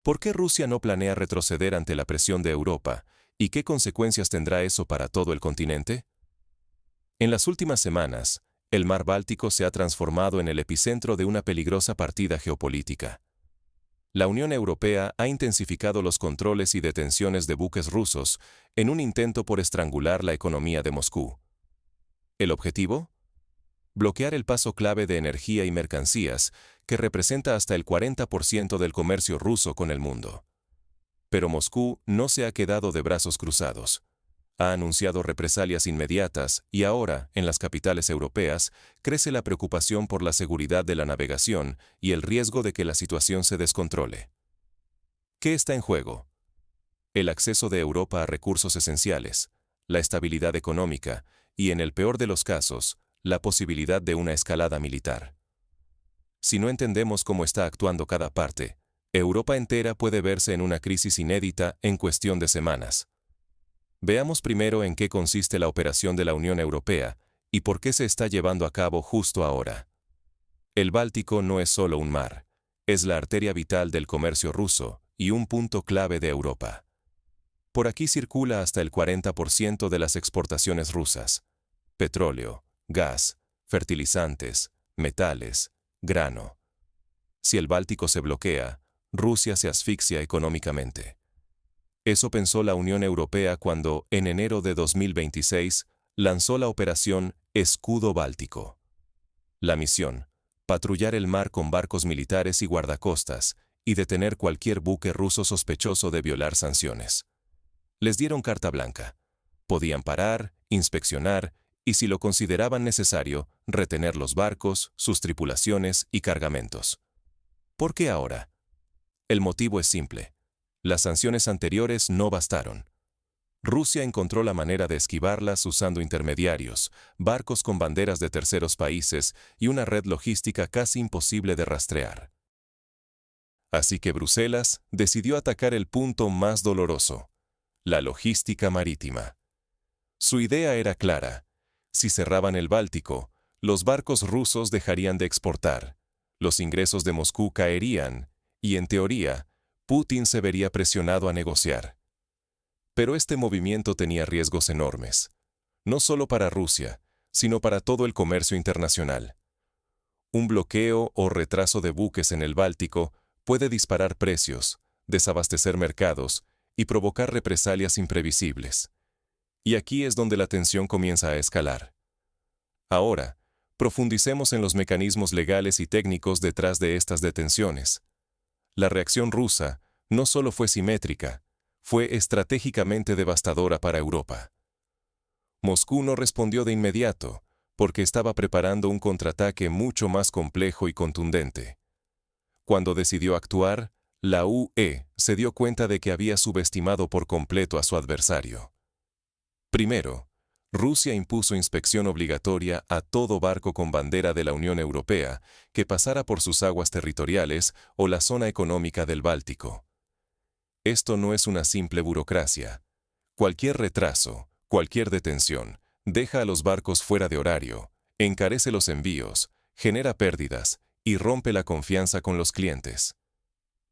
¿Por qué Rusia no planea retroceder ante la presión de Europa? ¿Y qué consecuencias tendrá eso para todo el continente? En las últimas semanas, el mar Báltico se ha transformado en el epicentro de una peligrosa partida geopolítica. La Unión Europea ha intensificado los controles y detenciones de buques rusos en un intento por estrangular la economía de Moscú. ¿El objetivo? Bloquear el paso clave de energía y mercancías, que representa hasta el 40% del comercio ruso con el mundo. Pero Moscú no se ha quedado de brazos cruzados. Ha anunciado represalias inmediatas y ahora, en las capitales europeas, crece la preocupación por la seguridad de la navegación y el riesgo de que la situación se descontrole. ¿Qué está en juego? El acceso de Europa a recursos esenciales, la estabilidad económica y, en el peor de los casos, la posibilidad de una escalada militar. Si no entendemos cómo está actuando cada parte, Europa entera puede verse en una crisis inédita en cuestión de semanas. Veamos primero en qué consiste la operación de la Unión Europea y por qué se está llevando a cabo justo ahora. El Báltico no es solo un mar, es la arteria vital del comercio ruso y un punto clave de Europa. Por aquí circula hasta el 40% de las exportaciones rusas: petróleo, gas, fertilizantes, metales, grano. Si el Báltico se bloquea, Rusia se asfixia económicamente. Eso pensó la Unión Europea cuando, en enero de 2026, lanzó la operación Escudo Báltico. La misión: patrullar el mar con barcos militares y guardacostas y detener cualquier buque ruso sospechoso de violar sanciones. Les dieron carta blanca. Podían parar, inspeccionar y, si lo consideraban necesario, retener los barcos, sus tripulaciones y cargamentos. ¿Por qué ahora? El motivo es simple. Las sanciones anteriores no bastaron. Rusia encontró la manera de esquivarlas usando intermediarios, barcos con banderas de terceros países y una red logística casi imposible de rastrear. Así que Bruselas decidió atacar el punto más doloroso: la logística marítima. Su idea era clara: si cerraban el Báltico, los barcos rusos dejarían de exportar, los ingresos de Moscú caerían y, en teoría, Putin se vería presionado a negociar. Pero este movimiento tenía riesgos enormes, no solo para Rusia, sino para todo el comercio internacional. Un bloqueo o retraso de buques en el Báltico puede disparar precios, desabastecer mercados y provocar represalias imprevisibles. Y aquí es donde la tensión comienza a escalar. Ahora, profundicemos en los mecanismos legales y técnicos detrás de estas detenciones. La reacción rusa no solo fue simétrica, fue estratégicamente devastadora para Europa. Moscú no respondió de inmediato, porque estaba preparando un contraataque mucho más complejo y contundente. Cuando decidió actuar, la UE se dio cuenta de que había subestimado por completo a su adversario. Primero, Rusia impuso inspección obligatoria a todo barco con bandera de la Unión Europea que pasara por sus aguas territoriales o la zona económica del Báltico. Esto no es una simple burocracia. Cualquier retraso, cualquier detención, deja a los barcos fuera de horario, encarece los envíos, genera pérdidas y rompe la confianza con los clientes.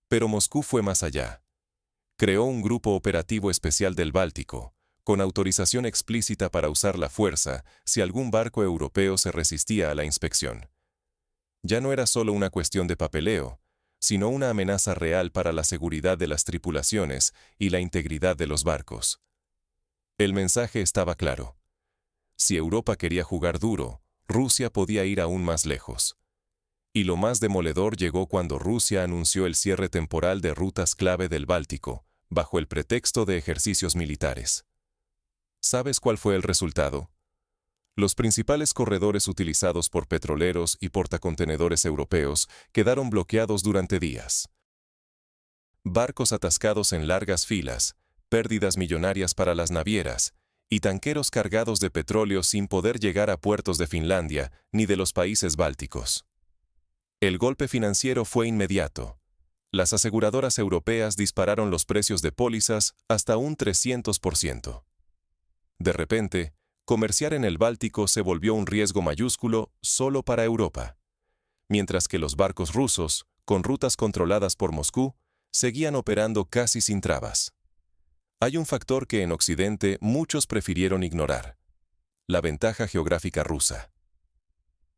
Pero Moscú fue más allá. Creó un grupo operativo especial del Báltico, con autorización explícita para usar la fuerza si algún barco europeo se resistía a la inspección. Ya no era solo una cuestión de papeleo, sino una amenaza real para la seguridad de las tripulaciones y la integridad de los barcos. El mensaje estaba claro. Si Europa quería jugar duro, Rusia podía ir aún más lejos. Y lo más demoledor llegó cuando Rusia anunció el cierre temporal de rutas clave del Báltico, bajo el pretexto de ejercicios militares. ¿Sabes cuál fue el resultado? Los principales corredores utilizados por petroleros y portacontenedores europeos quedaron bloqueados durante días. Barcos atascados en largas filas, pérdidas millonarias para las navieras, y tanqueros cargados de petróleo sin poder llegar a puertos de Finlandia ni de los países bálticos. El golpe financiero fue inmediato. Las aseguradoras europeas dispararon los precios de pólizas hasta un 300%. De repente, comerciar en el Báltico se volvió un riesgo mayúsculo solo para Europa, mientras que los barcos rusos, con rutas controladas por Moscú, seguían operando casi sin trabas. Hay un factor que en Occidente muchos prefirieron ignorar: la ventaja geográfica rusa.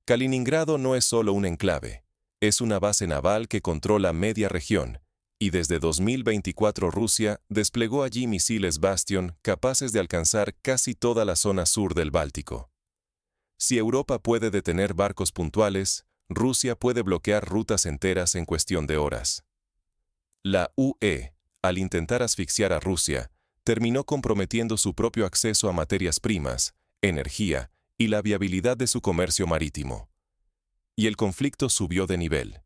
Kaliningrado no es solo un enclave, es una base naval que controla media región, y desde 2024 Rusia desplegó allí misiles Bastion capaces de alcanzar casi toda la zona sur del Báltico. Si Europa puede detener barcos puntuales, Rusia puede bloquear rutas enteras en cuestión de horas. La UE, al intentar asfixiar a Rusia, terminó comprometiendo su propio acceso a materias primas, energía y la viabilidad de su comercio marítimo. Y el conflicto subió de nivel.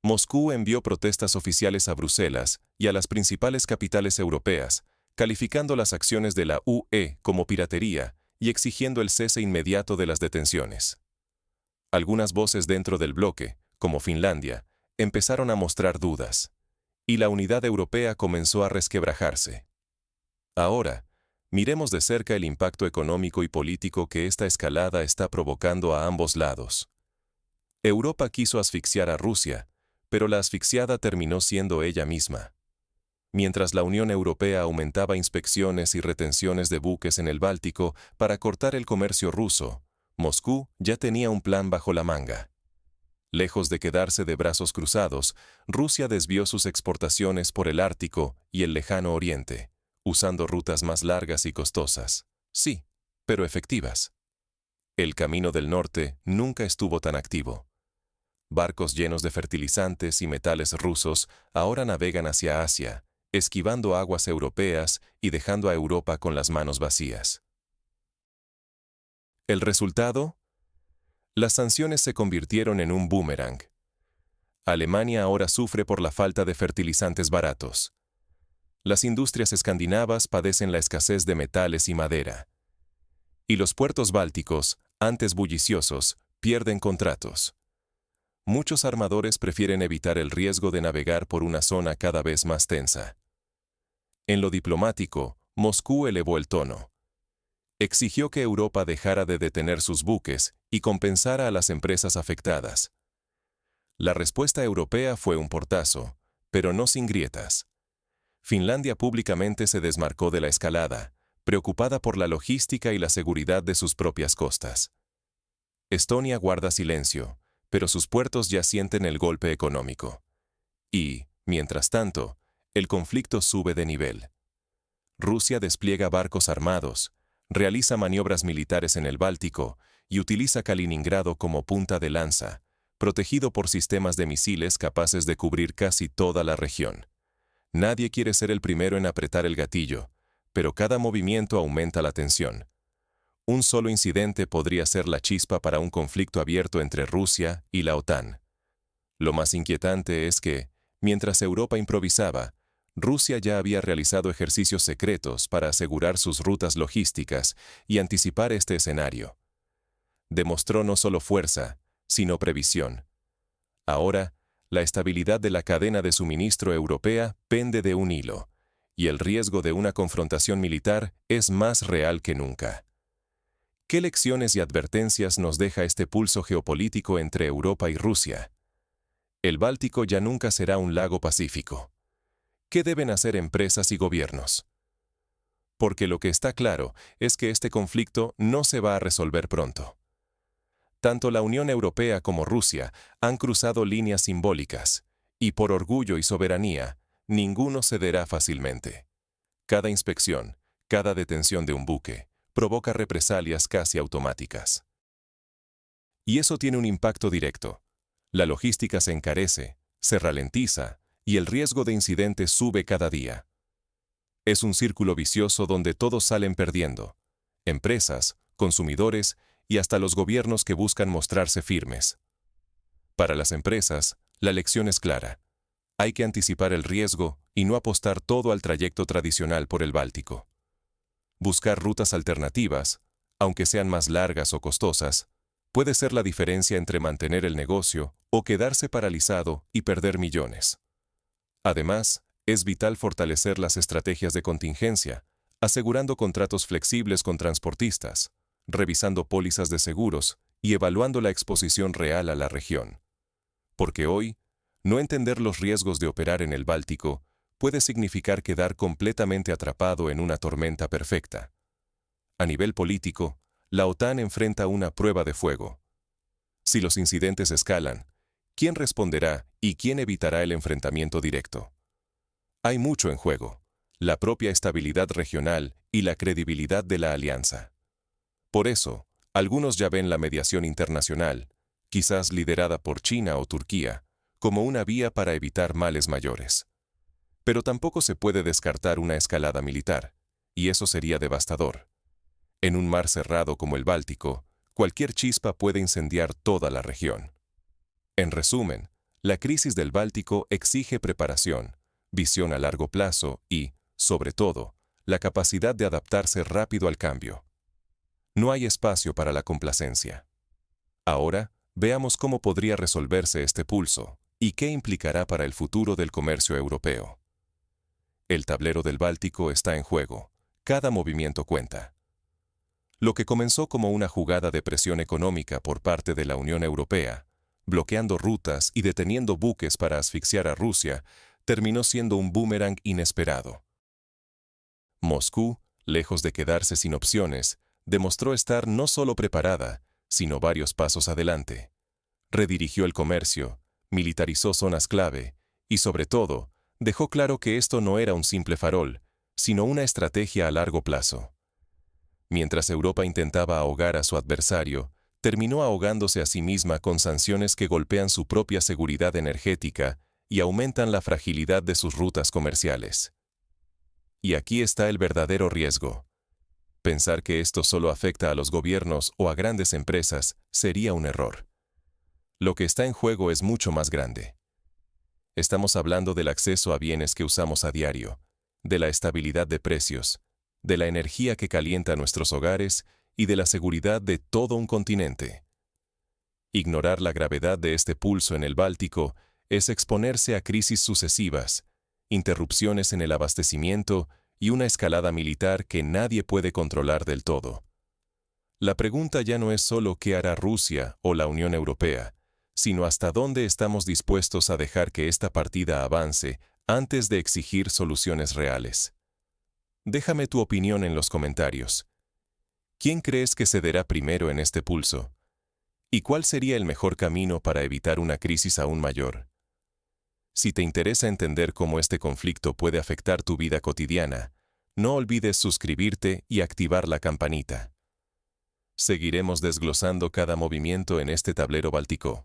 Moscú envió protestas oficiales a Bruselas y a las principales capitales europeas, calificando las acciones de la UE como piratería y exigiendo el cese inmediato de las detenciones. Algunas voces dentro del bloque, como Finlandia, empezaron a mostrar dudas, y la unidad europea comenzó a resquebrajarse. Ahora, miremos de cerca el impacto económico y político que esta escalada está provocando a ambos lados. Europa quiso asfixiar a Rusia, pero la asfixiada terminó siendo ella misma. Mientras la Unión Europea aumentaba inspecciones y retenciones de buques en el Báltico para cortar el comercio ruso, Moscú ya tenía un plan bajo la manga. Lejos de quedarse de brazos cruzados, Rusia desvió sus exportaciones por el Ártico y el Lejano Oriente, usando rutas más largas y costosas. Sí, pero efectivas. El Camino del Norte nunca estuvo tan activo. Barcos llenos de fertilizantes y metales rusos ahora navegan hacia Asia, esquivando aguas europeas y dejando a Europa con las manos vacías. ¿El resultado? Las sanciones se convirtieron en un boomerang. Alemania ahora sufre por la falta de fertilizantes baratos. Las industrias escandinavas padecen la escasez de metales y madera. Y los puertos bálticos, antes bulliciosos, pierden contratos. Muchos armadores prefieren evitar el riesgo de navegar por una zona cada vez más tensa. En lo diplomático, Moscú elevó el tono. Exigió que Europa dejara de detener sus buques y compensara a las empresas afectadas. La respuesta europea fue un portazo, pero no sin grietas. Finlandia públicamente se desmarcó de la escalada, preocupada por la logística y la seguridad de sus propias costas. Estonia guarda silencio, pero sus puertos ya sienten el golpe económico. Y, mientras tanto, el conflicto sube de nivel. Rusia despliega barcos armados, realiza maniobras militares en el Báltico y utiliza Kaliningrado como punta de lanza, protegido por sistemas de misiles capaces de cubrir casi toda la región. Nadie quiere ser el primero en apretar el gatillo, pero cada movimiento aumenta la tensión. Un solo incidente podría ser la chispa para un conflicto abierto entre Rusia y la OTAN. Lo más inquietante es que, mientras Europa improvisaba, Rusia ya había realizado ejercicios secretos para asegurar sus rutas logísticas y anticipar este escenario. Demostró no solo fuerza, sino previsión. Ahora, la estabilidad de la cadena de suministro europea pende de un hilo, y el riesgo de una confrontación militar es más real que nunca. ¿Qué lecciones y advertencias nos deja este pulso geopolítico entre Europa y Rusia? El Báltico ya nunca será un lago pacífico. ¿Qué deben hacer empresas y gobiernos? Porque lo que está claro es que este conflicto no se va a resolver pronto. Tanto la Unión Europea como Rusia han cruzado líneas simbólicas, y por orgullo y soberanía, ninguno cederá fácilmente. Cada inspección, cada detención de un buque, provoca represalias casi automáticas. Y eso tiene un impacto directo. La logística se encarece, se ralentiza, y el riesgo de incidentes sube cada día. Es un círculo vicioso donde todos salen perdiendo: empresas, consumidores y hasta los gobiernos que buscan mostrarse firmes. Para las empresas, la lección es clara. Hay que anticipar el riesgo y no apostar todo al trayecto tradicional por el Báltico. Buscar rutas alternativas, aunque sean más largas o costosas, puede ser la diferencia entre mantener el negocio o quedarse paralizado y perder millones. Además, es vital fortalecer las estrategias de contingencia, asegurando contratos flexibles con transportistas, revisando pólizas de seguros y evaluando la exposición real a la región. Porque hoy, No entender los riesgos de operar en el Báltico puede significar quedar completamente atrapado en una tormenta perfecta. A nivel político, la OTAN enfrenta una prueba de fuego. Si los incidentes escalan, ¿quién responderá y quién evitará el enfrentamiento directo? Hay mucho en juego: la propia estabilidad regional y la credibilidad de la alianza. Por eso, algunos ya ven la mediación internacional, quizás liderada por China o Turquía, como una vía para evitar males mayores. Pero tampoco se puede descartar una escalada militar, y eso sería devastador. En un mar cerrado como el Báltico, cualquier chispa puede incendiar toda la región. En resumen, la crisis del Báltico exige preparación, visión a largo plazo y, sobre todo, la capacidad de adaptarse rápido al cambio. No hay espacio para la complacencia. Ahora, veamos cómo podría resolverse este pulso y qué implicará para el futuro del comercio europeo. El tablero del Báltico está en juego. Cada movimiento cuenta. Lo que comenzó como una jugada de presión económica por parte de la Unión Europea, bloqueando rutas y deteniendo buques para asfixiar a Rusia, terminó siendo un boomerang inesperado. Moscú, lejos de quedarse sin opciones, demostró estar no solo preparada, sino varios pasos adelante. Redirigió el comercio, militarizó zonas clave y, sobre todo, dejó claro que esto no era un simple farol, sino una estrategia a largo plazo. Mientras Europa intentaba ahogar a su adversario, terminó ahogándose a sí misma con sanciones que golpean su propia seguridad energética y aumentan la fragilidad de sus rutas comerciales. Y aquí está el verdadero riesgo. Pensar que esto solo afecta a los gobiernos o a grandes empresas sería un error. Lo que está en juego es mucho más grande. Estamos hablando del acceso a bienes que usamos a diario, de la estabilidad de precios, de la energía que calienta nuestros hogares y de la seguridad de todo un continente. Ignorar la gravedad de este pulso en el Báltico es exponerse a crisis sucesivas, interrupciones en el abastecimiento y una escalada militar que nadie puede controlar del todo. La pregunta ya no es solo qué hará Rusia o la Unión Europea, sino hasta dónde estamos dispuestos a dejar que esta partida avance antes de exigir soluciones reales. Déjame tu opinión en los comentarios. ¿Quién crees que cederá primero en este pulso? ¿Y cuál sería el mejor camino para evitar una crisis aún mayor? Si te interesa entender cómo este conflicto puede afectar tu vida cotidiana, no olvides suscribirte y activar la campanita. Seguiremos desglosando cada movimiento en este tablero báltico.